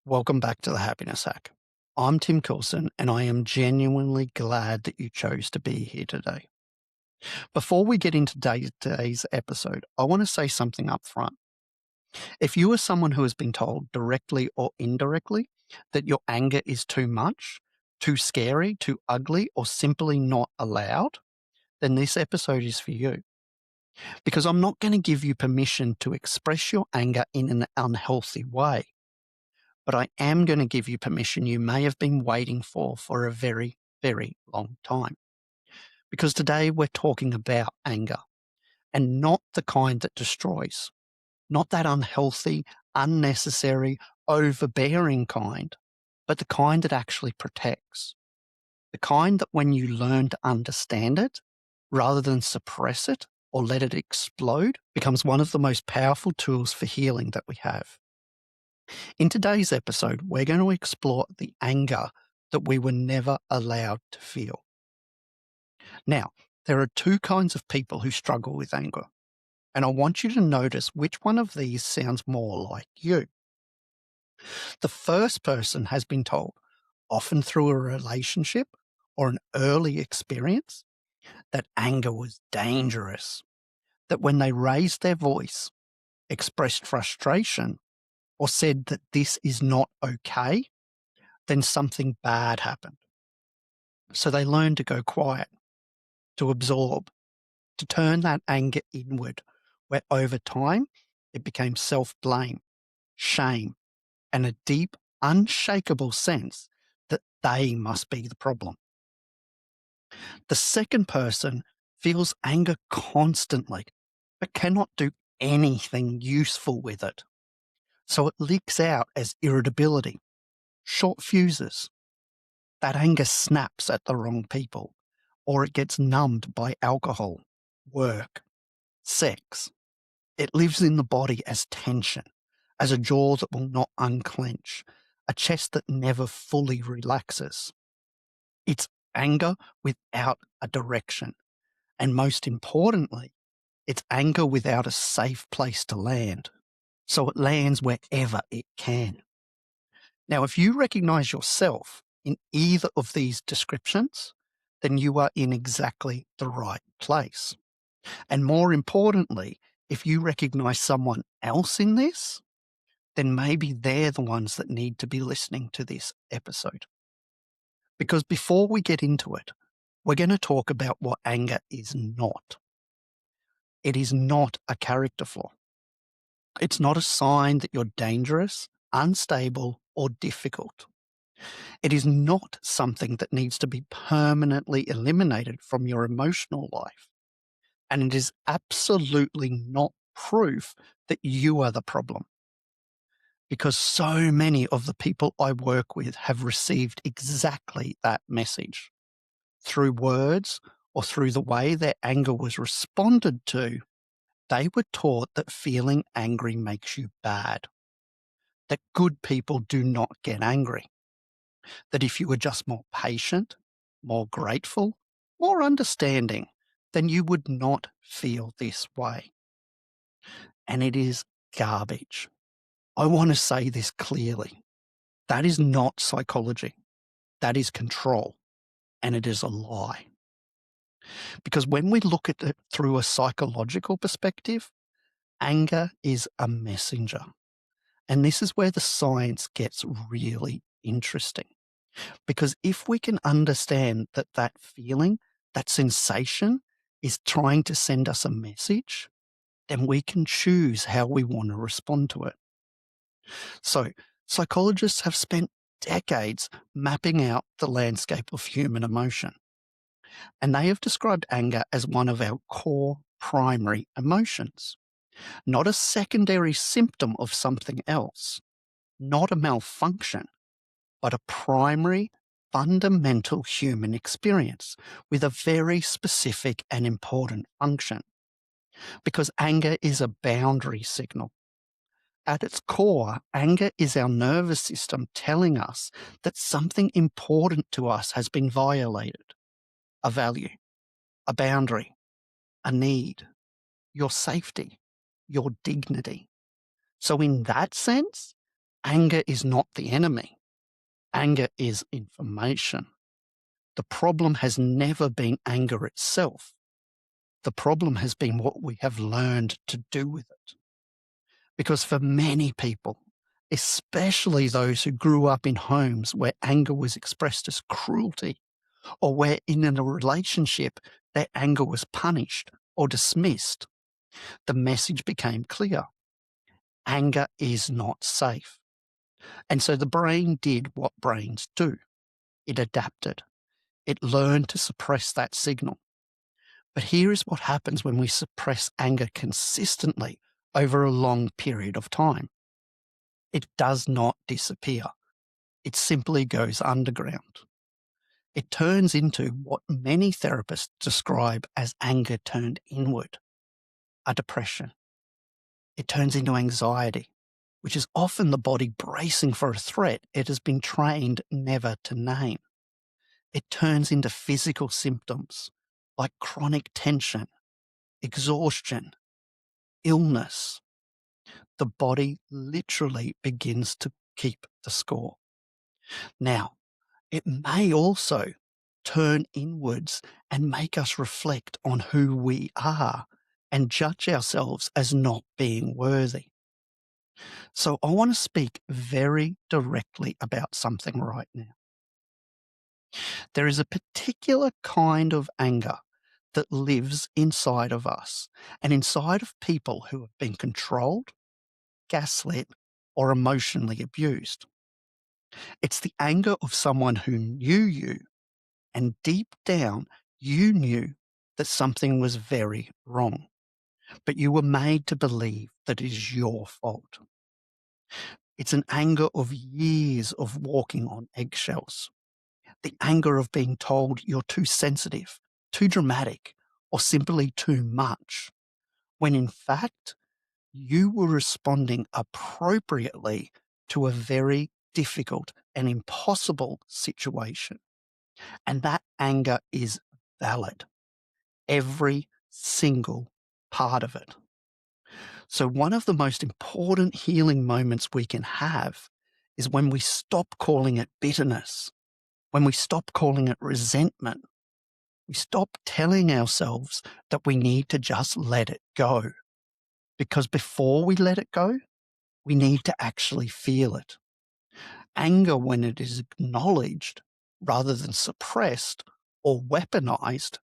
Welcome back to the Happiness Hack. I'm Tim Coulson, and I am genuinely glad that you chose to be here today. Before we get into today's episode, I want to say something up front. If you are someone who has been told directly or indirectly that your anger is too much, too scary, too ugly, or simply not allowed, then this episode is for you. Because I'm not going to give you permission to express your anger in an unhealthy way. But I am going to give you permission you may have been waiting for a very, very long time. Because today we're talking about anger, and not the kind that destroys, not that unhealthy, unnecessary, overbearing kind, but the kind that actually protects. The kind that when you learn to understand it, rather than suppress it or let it explode, becomes one of the most powerful tools for healing that we have. In today's episode, we're going to explore the anger that we were never allowed to feel. Now, there are two kinds of people who struggle with anger, and I want you to notice which one of these sounds more like you. The first person has been told, often through a relationship or an early experience, that anger was dangerous, that when they raised their voice, expressed frustration, or said that this is not okay, then something bad happened. So they learned to go quiet, to absorb, to turn that anger inward, where over time it became self-blame, shame, and a deep, unshakable sense that they must be the problem. The second person feels anger constantly, but cannot do anything useful with it. So it leaks out as irritability, short fuses. That anger snaps at the wrong people, or it gets numbed by alcohol, work, sex. It lives in the body as tension, as a jaw that will not unclench, a chest that never fully relaxes. It's anger without a direction. And most importantly, it's anger without a safe place to land. So it lands wherever it can. Now, if you recognize yourself in either of these descriptions, then you are in exactly the right place. And more importantly, if you recognize someone else in this, then maybe they're the ones that need to be listening to this episode. Because before we get into it, we're going to talk about what anger is not. It is not a character flaw. It's not a sign that you're dangerous, unstable, or difficult. It is not something that needs to be permanently eliminated from your emotional life. And it is absolutely not proof that you are the problem. Because so many of the people I work with have received exactly that message through words or through the way their anger was responded to. They were taught that feeling angry makes you bad, that good people do not get angry, that if you were just more patient, more grateful, more understanding, then you would not feel this way. And it is garbage. I want to say this clearly. That is not psychology. That is control. And it is a lie. Because when we look at it through a psychological perspective, anger is a messenger. And this is where the science gets really interesting. Because if we can understand that that feeling, that sensation is trying to send us a message, then we can choose how we want to respond to it. So psychologists have spent decades mapping out the landscape of human emotion. And they have described anger as one of our core primary emotions, not a secondary symptom of something else, not a malfunction, but a primary, fundamental human experience with a very specific and important function. Because anger is a boundary signal. At its core, anger is our nervous system telling us that something important to us has been violated. A value, a boundary, a need, your safety, your dignity. So in that sense, Anger is not the enemy. Anger is information. The problem has never been anger itself. The problem has been what we have learned to do with it. Because for many people, especially those who grew up in homes where anger was expressed as cruelty, or where in a relationship their anger was punished or dismissed, the message became clear. Anger is not safe. And so the brain did what brains do. It adapted. It learned to suppress that signal. But here is what happens when we suppress anger consistently over a long period of time. It does not disappear. It simply goes underground. It turns into what many therapists describe as anger turned inward, a depression. It turns into anxiety, which is often the body bracing for a threat it has been trained never to name. It turns into physical symptoms like chronic tension, exhaustion, illness. The body literally begins to keep the score. Now, it may also turn inwards and make us reflect on who we are and judge ourselves as not being worthy. So I want to speak very directly about something right now. There is a particular kind of anger that lives inside of us and inside of people who have been controlled, gaslit, or emotionally abused. It's the anger of someone who knew you, and deep down you knew that something was very wrong, but you were made to believe that it is your fault. It's an anger of years of walking on eggshells. The anger of being told you're too sensitive, too dramatic, or simply too much, when in fact you were responding appropriately to a very difficult and impossible situation. And that anger is valid, every single part of it. So one of the most important healing moments we can have is when we stop calling it bitterness, when we stop calling it resentment. We stop telling ourselves that we need to just let it go. Because before we let it go, we need to actually feel it. Anger, when it is acknowledged rather than suppressed or weaponized,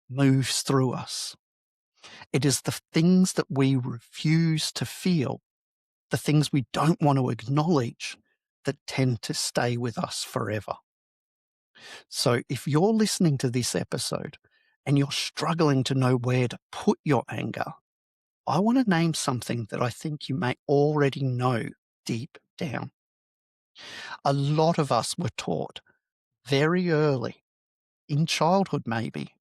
moves through us. It is the things that we refuse to feel, the things we don't want to acknowledge, that tend to stay with us forever. So if you're listening to this episode and you're struggling to know where to put your anger, I want to name something that I think you may already know deep down. A lot of us were taught very early, in childhood maybe,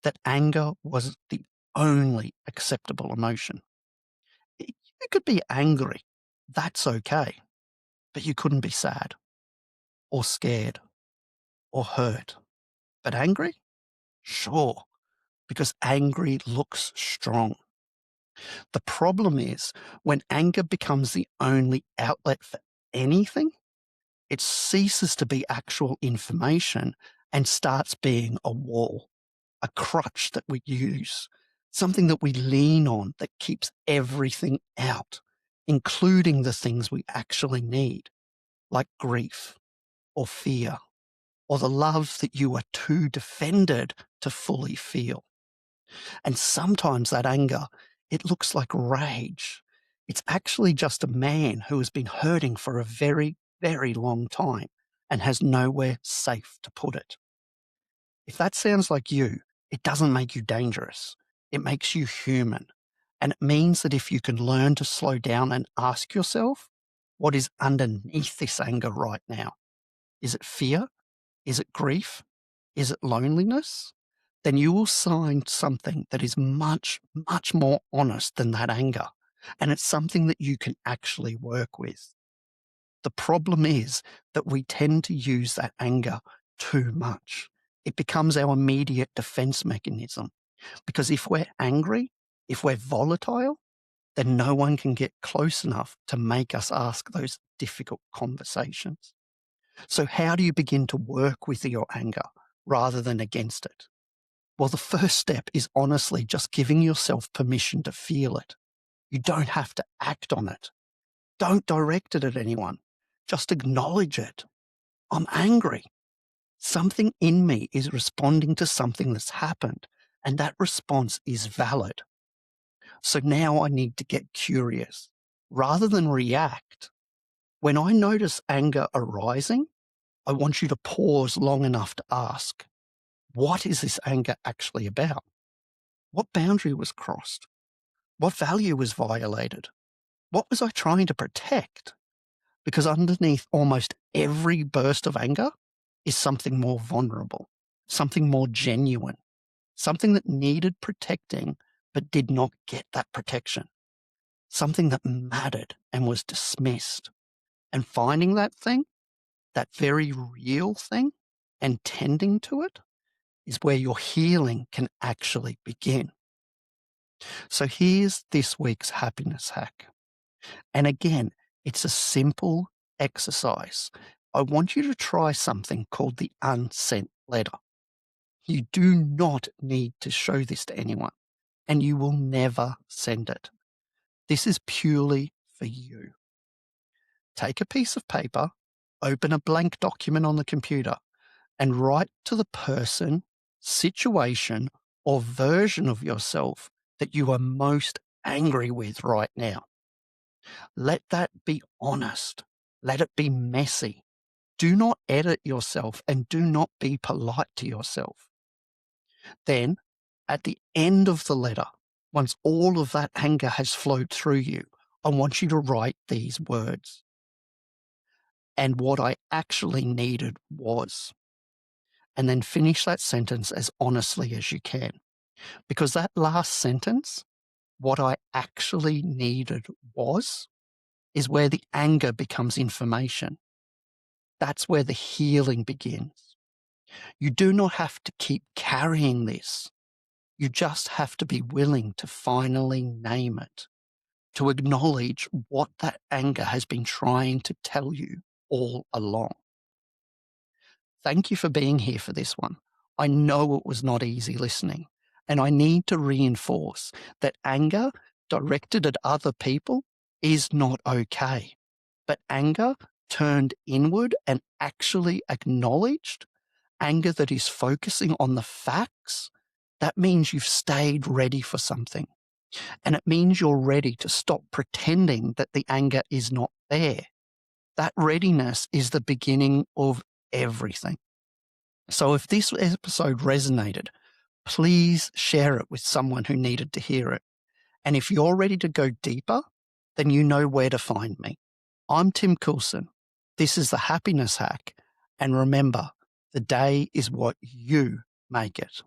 that anger was the only acceptable emotion. You could be angry, that's okay, but you couldn't be sad or scared or hurt. But angry? Sure, because angry looks strong. The problem is when anger becomes the only outlet for anything, it ceases to be actual information and starts being a wall, a crutch that we use, something that we lean on that keeps everything out, including the things we actually need, like grief or fear or the love that you are too defended to fully feel. And sometimes that anger, it looks like rage. It's actually just a man who has been hurting for a very, very long time and has nowhere safe to put it. If that sounds like you, it doesn't make you dangerous. It makes you human. And it means that if you can learn to slow down and ask yourself, what is underneath this anger right now? Is it fear? Is it grief? Is it loneliness? Then you will find something that is much, much more honest than that anger. And it's something that you can actually work with. The problem is that we tend to use that anger too much. It becomes our immediate defense mechanism. Because if we're angry, if we're volatile, then no one can get close enough to make us ask those difficult conversations. So, how do you begin to work with your anger rather than against it? Well, the first step is honestly just giving yourself permission to feel it. You don't have to act on it. Don't direct it at anyone. Just acknowledge it. I'm angry. Something in me is responding to something that's happened, and that response is valid. So now I need to get curious. Rather than react, when I notice anger arising, I want you to pause long enough to ask, what is this anger actually about? What boundary was crossed? What value was violated? What was I trying to protect? Because underneath almost every burst of anger is something more vulnerable, something more genuine, something that needed protecting but did not get that protection, something that mattered and was dismissed. And finding that thing, that very real thing, and tending to it is where your healing can actually begin. So here's this week's happiness hack. And again, it's a simple exercise. I want you to try something called the unsent letter. You do not need to show this to anyone, and you will never send it. This is purely for you. Take a piece of paper, open a blank document on the computer, and write to the person, situation, or version of yourself that you are most angry with right now. Let that be honest. Let it be messy. Do not edit yourself and do not be polite to yourself. Then, at the end of the letter, once all of that anger has flowed through you, I want you to write these words. And what I actually needed was, and then finish that sentence as honestly as you can. Because that last sentence, what I actually needed was, is where the anger becomes information. That's where the healing begins. You do not have to keep carrying this. You just have to be willing to finally name it, to acknowledge what that anger has been trying to tell you all along. Thank you for being here for this one. I know it was not easy listening, and I need to reinforce that anger directed at other people is not okay. But anger turned inward and actually acknowledged, anger that is focusing on the facts, that means you've stayed ready for something. And it means you're ready to stop pretending that the anger is not there. That readiness is the beginning of everything. So if this episode resonated, please share it with someone who needed to hear it. And if you're ready to go deeper, then you know where to find me. I'm Tim Coulson. This is the Happiness Hack. And remember, the day is what you make it.